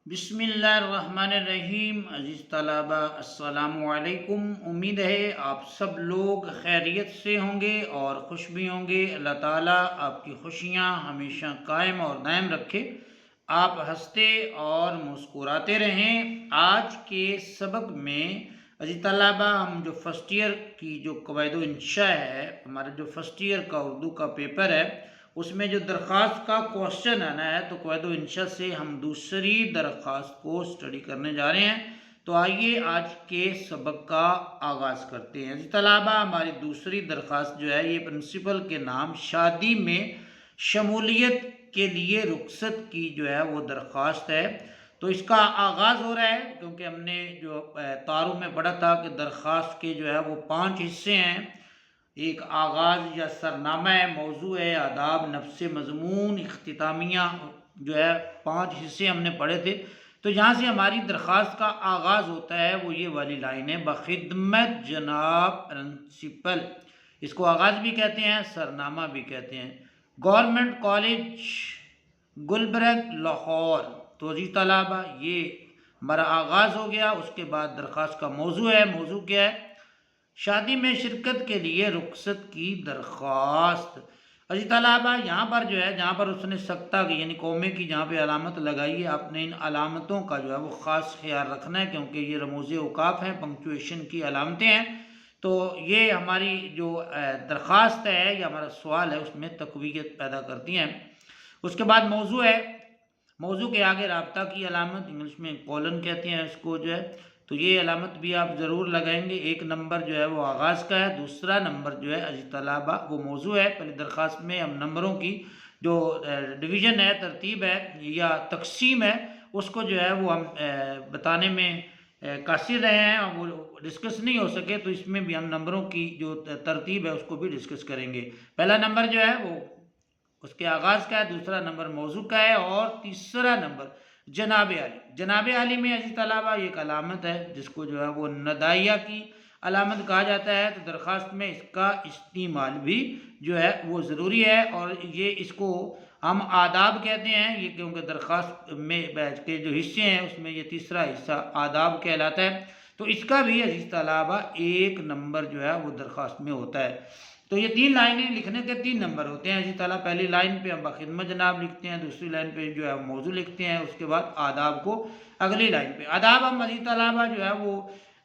بسم اللہ الرحمن الرحیم۔ عزیز طلبہ السلام علیکم۔ امید ہے آپ سب لوگ خیریت سے ہوں گے اور خوش بھی ہوں گے۔ اللہ تعالیٰ آپ کی خوشیاں ہمیشہ قائم اور دائم رکھے، آپ ہنستے اور مسکراتے رہیں۔ آج کے سبق میں عزیز طلبہ ہم جو فرسٹ ایئر کی جو قواعد و انشاء ہے، ہمارا جو فرسٹ ایئر کا اردو کا پیپر ہے، اس میں جو درخواست کا کوشچن آنا ہے، تو قواعد و انشاء سے ہم دوسری درخواست کو سٹڈی کرنے جا رہے ہیں۔ تو آئیے آج کے سبق کا آغاز کرتے ہیں۔ طلبہ ہماری دوسری درخواست جو ہے یہ پرنسپل کے نام شادی میں شمولیت کے لیے رخصت کی جو ہے وہ درخواست ہے۔ تو اس کا آغاز ہو رہا ہے، کیونکہ ہم نے جو تعارف میں پڑھا تھا کہ درخواست کے جو ہے وہ 5 حصے ہیں۔ ایک آغاز یا سرنامہ ہے، موضوع ہے، آداب، نفس مضمون، اختتامیہ، جو ہے 5 حصے ہم نے پڑھے تھے۔ تو یہاں سے ہماری درخواست کا آغاز ہوتا ہے، وہ یہ والی لائن ہے، بخدمت جناب پرنسپل۔ اس کو آغاز بھی کہتے ہیں، سرنامہ بھی کہتے ہیں۔ Government college Gulberg Lahore. تو عزیز طلبہ یہ ہمارا آغاز ہو گیا۔ اس کے بعد درخواست کا موضوع ہے۔ موضوع کیا ہے؟ شادی میں شرکت کے لیے رخصت کی درخواست۔ عزیز طلبہ یہاں پر جو ہے، جہاں پر اس نے سکتہ کی یعنی کومے کی جہاں پہ علامت لگائی ہے، آپ نے ان علامتوں کا جو ہے وہ خاص خیال رکھنا ہے، کیونکہ یہ رموز اوقاف ہیں، پنکچویشن کی علامتیں ہیں۔ تو یہ ہماری جو درخواست ہے یا ہمارا سوال ہے، اس میں تقویت پیدا کرتی ہیں۔ اس کے بعد موضوع ہے۔ موضوع کے آگے رابطہ کی علامت، انگلش میں کولن کہتے ہیں اس کو جو ہے، تو یہ علامت بھی آپ ضرور لگائیں گے۔ 1 نمبر جو ہے وہ آغاز کا ہے، دوسرا نمبر جو ہے عزیز طلبہ وہ موضوع ہے۔ پہلے درخواست میں ہم نمبروں کی جو ڈویژن ہے، ترتیب ہے یا تقسیم ہے، اس کو جو ہے وہ ہم بتانے میں قاصر رہے ہیں، اور وہ ڈسکس نہیں ہو سکے، تو اس میں بھی ہم نمبروں کی جو ترتیب ہے اس کو بھی ڈسکس کریں گے۔ پہلا نمبر جو ہے وہ اس کے آغاز کا ہے، دوسرا نمبر موضوع کا ہے، اور تیسرا نمبر جناب عالی۔ جناب عالی میں عزیز طلبہ ایک علامت ہے جس کو جو ہے وہ ندائیہ کی علامت کہا جاتا ہے۔ تو درخواست میں اس کا استعمال بھی جو ہے وہ ضروری ہے، اور یہ اس کو ہم آداب کہتے ہیں، یہ کیونکہ درخواست میں کے جو حصے ہیں اس میں یہ تیسرا حصہ آداب کہلاتا ہے۔ تو اس کا بھی عزیز طلبہ 1 نمبر جو ہے وہ درخواست میں ہوتا ہے۔ تو یہ 3 لائنیں لکھنے کے 3 نمبر ہوتے ہیں عزیز طلبہ۔ پہلی لائن پہ ہم بخدمت جناب لکھتے ہیں، دوسری لائن پہ جو ہے موضوع لکھتے ہیں، اس کے بعد آداب کو اگلی لائن پہ۔ آداب ہم عزیز طلبہ جو ہے وہ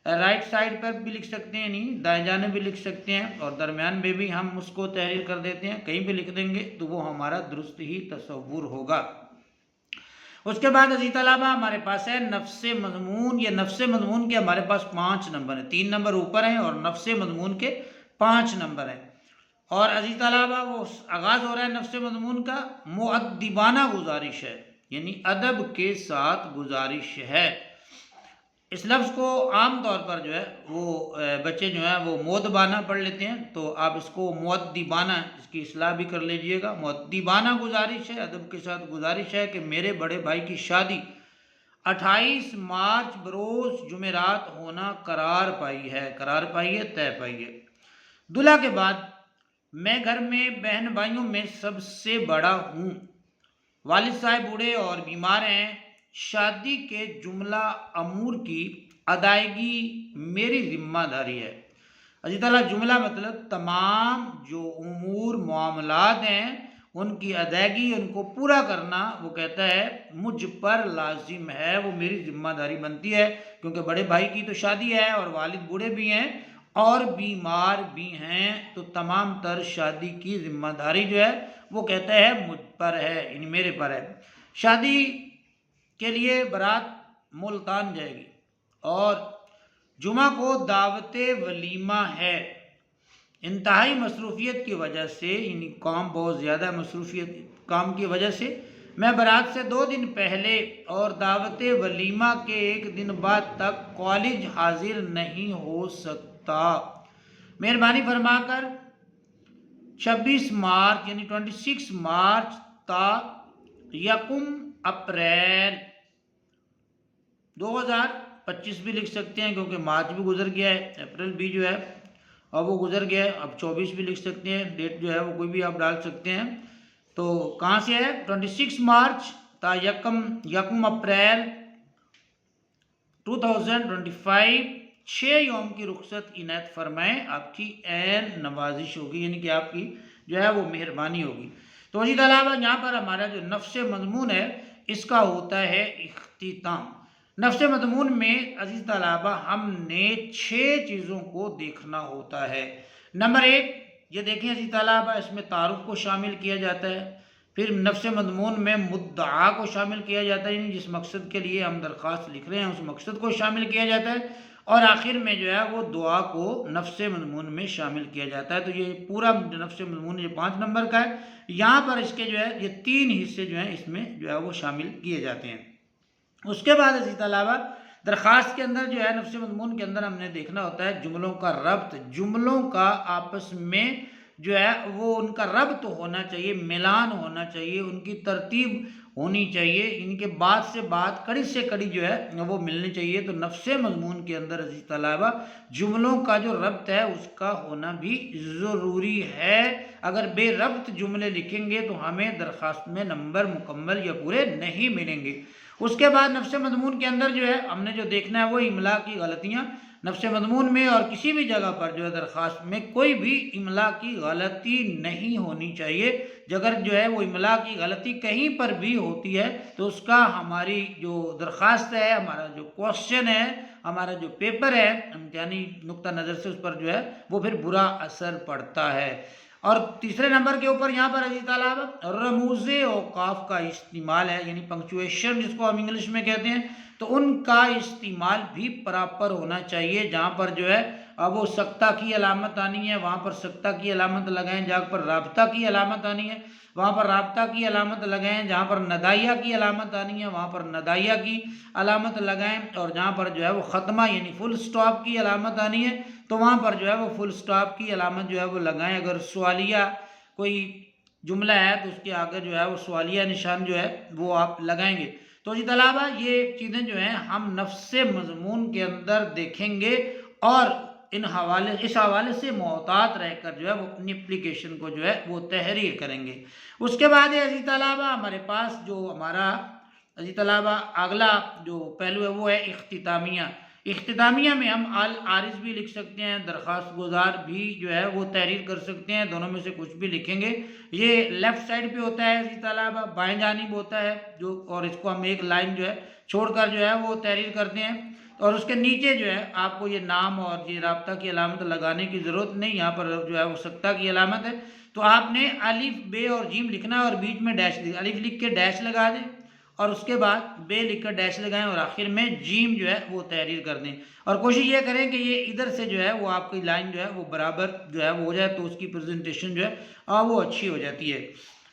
رائٹ سائڈ پر بھی لکھ سکتے ہیں، نہیں دائیں جانب بھی لکھ سکتے ہیں، اور درمیان میں بھی ہم اس کو تحریر کر دیتے ہیں، کہیں بھی لکھ دیں گے تو وہ ہمارا درست ہی تصور ہوگا۔ اس کے بعد عزیز طلبہ ہمارے پاس ہے نفس مضمون۔ یہ نفس مضمون کے ہمارے پاس 5 نمبر ہیں، 3 نمبر اوپر ہیں اور نفس مضمون کے 5 نمبر ہیں۔ اور عزیز طلبہ وہ آغاز ہو رہا ہے نفس مضمون کا، مؤدبانہ گزارش ہے، یعنی ادب کے ساتھ گزارش ہے۔ اس لفظ کو عام طور پر جو ہے وہ بچے جو ہیں وہ مؤدبانہ پڑھ لیتے ہیں، تو آپ اس کو مؤدبانہ، اس کی اصلاح بھی کر لیجئے گا۔ مؤدبانہ گزارش ہے، ادب کے ساتھ گزارش ہے کہ میرے بڑے بھائی کی شادی 28 مارچ بروز جمعرات ہونا قرار پائی ہے۔ قرار پائی ہے، طے پائی ہے۔ دلہا کے بعد میں گھر میں بہن بھائیوں میں سب سے بڑا ہوں، والد صاحب بوڑھے اور بیمار ہیں، شادی کے جملہ امور کی ادائیگی میری ذمہ داری ہے۔ عزیز طلبہ جملہ مطلب تمام جو امور معاملات ہیں ان کی ادائیگی، ان کو پورا کرنا، وہ کہتا ہے مجھ پر لازم ہے، وہ میری ذمہ داری بنتی ہے، کیونکہ بڑے بھائی کی تو شادی ہے اور والد بوڑھے بھی ہیں اور بیمار بھی ہیں، تو تمام تر شادی کی ذمہ داری جو ہے وہ کہتا ہے مجھ پر ہے، یعنی میرے پر ہے۔ شادی کے لیے بارات ملتان جائے گی، اور جمعہ کو دعوت ولیمہ ہے۔ انتہائی مصروفیت کی وجہ سے، یعنی کام بہت زیادہ مصروفیت کام کی وجہ سے، میں بارات سے 2 دن پہلے اور دعوت ولیمہ کے 1 دن بعد تک کالج حاضر نہیں ہو سکتا۔ مہربانی فرما کر 26 مارچ یعنی 26 مارچ تا 1 اپریل 2025 بھی لکھ سکتے ہیں، کیونکہ مارچ بھی گزر گیا ہے، اپریل بھی جو ہے اب وہ گزر گیا ہے، اب 24 بھی لکھ سکتے ہیں، ڈیٹ جو ہے وہ کوئی بھی آپ ڈال سکتے ہیں۔ تو کہاں سے ہے؟ 26 مارچ تا 1 اپریل 2025 6 یوم کی رخصت عنایت فرمائیں، آپ کی عین نوازش ہوگی، یعنی کہ آپ کی جو ہے وہ مہربانی ہوگی۔ تو عزیز طلباء یہاں پر ہمارا جو نفس مضمون ہے اس کا ہوتا ہے اختتام۔ نفس مضمون میں عزیز طلباء ہم نے 6 چیزوں کو دیکھنا ہوتا ہے۔ نمبر 1 یہ دیکھیں عزیز طلباء، اس میں تعارف کو شامل کیا جاتا ہے، پھر نفس مضمون میں مدعا کو شامل کیا جاتا ہے، یعنی جس مقصد کے لیے ہم درخواست لکھ رہے ہیں اس مقصد کو شامل کیا جاتا ہے، اور آخر میں جو ہے وہ دعا کو نفس مضمون میں شامل کیا جاتا ہے۔ تو یہ پورا نفس مضمون یہ 5 نمبر کا ہے، یہاں پر اس کے جو ہے یہ 3 حصے جو ہیں اس میں جو ہے وہ شامل کیے جاتے ہیں۔ اس کے بعد عزیز طلباء درخواست کے اندر جو ہے نفس مضمون کے اندر ہم نے دیکھنا ہوتا ہے جملوں کا ربط، جملوں کا آپس میں جو ہے وہ ان کا ربط ہونا چاہیے، ملان ہونا چاہیے، ان کی ترتیب ہونی چاہیے، ان کے بات سے بات، کڑی سے کڑی جو ہے وہ ملنی چاہیے۔ تو نفس مضمون کے اندر عزیز طلباء جملوں کا جو ربط ہے اس کا ہونا بھی ضروری ہے۔ اگر بے ربط جملے لکھیں گے تو ہمیں درخواست میں نمبر مکمل یا پورے نہیں ملیں گے۔ اس کے بعد نفس مضمون کے اندر جو ہے ہم نے جو دیکھنا ہے وہ املا کی غلطیاں۔ نفس مضمون میں اور کسی بھی جگہ پر جو ہے درخواست میں کوئی بھی املا کی غلطی نہیں ہونی چاہیے۔ اگر جو ہے وہ املا کی غلطی کہیں پر بھی ہوتی ہے تو اس کا ہماری جو درخواست ہے، ہمارا جو کوشچن ہے، ہمارا جو پیپر ہے امتحانی نقطہ نظر سے اس پر جو ہے وہ پھر برا اثر پڑتا ہے۔ اور تیسرے نمبر کے اوپر یہاں پر عزیز طلباء رموز اوقاف کا استعمال ہے، یعنی پنکچویشن جس کو ہم انگلش میں کہتے ہیں، تو ان کا استعمال بھی پراپر ہونا چاہیے۔ جہاں پر جو ہے وہ سکتہ کی علامت آنی ہے وہاں پر سکتہ کی علامت لگائیں، جہاں پر رابطہ کی علامت آنی ہے وہاں پر رابطہ کی علامت لگائیں، جہاں پر ندائیہ کی علامت آنی ہے وہاں پر ندائیہ کی علامت لگائیں، اور جہاں پر جو ہے وہ ختمہ یعنی فل سٹاپ کی علامت آنی ہے تو وہاں پر جو ہے وہ فل سٹاپ کی علامت جو ہے وہ لگائیں۔ اگر سوالیہ کوئی جملہ ہے تو اس کے آگے جو ہے وہ سوالیہ نشان جو ہے وہ آپ لگائیں گے۔ تو جی طلباء یہ چیزیں جو ہیں ہم نفس مضمون کے اندر دیکھیں گے اور اس حوالے سے محتاط رہ کر جو ہے وہ اپنی اپلیکیشن کو جو ہے وہ تحریر کریں گے۔ اس کے بعد عزیز طلباء ہمارے پاس جو ہمارا عزیز طلباء اگلا جو پہلو ہے وہ ہے اختتامیہ۔ اختتامیہ میں ہم عارض بھی لکھ سکتے ہیں، درخواست گزار بھی جو ہے وہ تحریر کر سکتے ہیں، دونوں میں سے کچھ بھی لکھیں گے۔ یہ لیفٹ سائڈ پہ ہوتا ہے عزیز طلباء، بائیں جانب ہوتا ہے جو، اور اس کو ہم ایک لائن جو ہے چھوڑ کر جو ہے وہ تحریر کرتے ہیں، اور اس کے نیچے جو ہے آپ کو یہ نام اور یہ رابطہ کی علامت لگانے کی ضرورت نہیں، یہاں پر جو ہے وہ سکتہ کی علامت ہے۔ تو آپ نے الف بے اور جیم لکھنا ہے اور بیچ میں ڈیش، الف لکھ کے ڈیش لگا دیں اور اس کے بعد بے لکھ کر ڈیش لگائیں اور آخر میں جیم جو ہے وہ تحریر کر دیں، اور کوشش یہ کریں کہ یہ ادھر سے جو ہے وہ آپ کی لائن جو ہے وہ برابر جو ہے وہ ہو جائے تو اس کی پریزنٹیشن جو ہے وہ اچھی ہو جاتی ہے۔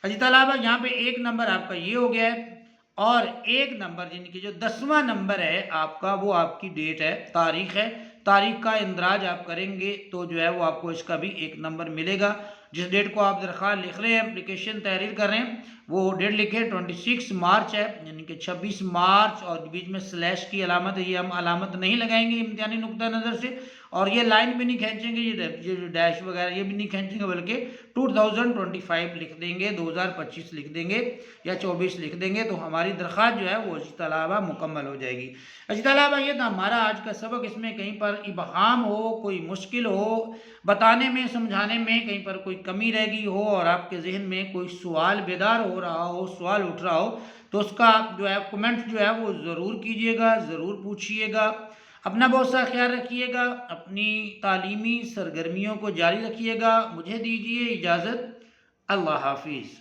عزیز طلباء یہاں پہ 1 نمبر آپ کا یہ ہو گیا ہے، اور 1 نمبر یعنی کہ جو 10واں نمبر ہے آپ کا وہ آپ کی ڈیٹ ہے، تاریخ ہے، تاریخ کا اندراج آپ کریں گے تو جو ہے وہ آپ کو اس کا بھی 1 نمبر ملے گا۔ جس ڈیٹ کو آپ درخواست لکھ رہے ہیں، اپلیکیشن تحریر کر رہے ہیں، وہ ڈیٹ لکھیں 26 مارچ ہے، یعنی کہ 26 مارچ، اور بیچ میں سلیش کی علامت ہے، یہ ہم علامت نہیں لگائیں گے امتحانی نقطہ نظر سے، اور یہ لائن بھی نہیں کھینچیں گے، یہ ڈیش وغیرہ یہ بھی نہیں کھینچیں گے، بلکہ 2025 لکھ دیں گے، 2025 لکھ دیں گے یا 24 لکھ دیں گے، تو ہماری درخواست جو ہے وہ عزیز طلباء مکمل ہو جائے گی۔ عزیز طلباء یہ تھا ہمارا آج کا سبق۔ اس میں کہیں پر ابہام ہو، کوئی مشکل ہو بتانے میں، سمجھانے میں کہیں پر کوئی کمی رہ گئی ہو، اور آپ کے ذہن میں کوئی سوال بیدار ہو رہا ہو، سوال اٹھ رہا ہو، تو اس کا جو ہے کمنٹ جو ہے وہ ضرور کیجئے گا، ضرور پوچھئے گا۔ اپنا بہت سا خیال رکھیے گا، اپنی تعلیمی سرگرمیوں کو جاری رکھیے گا۔ مجھے دیجیے اجازت، اللہ حافظ۔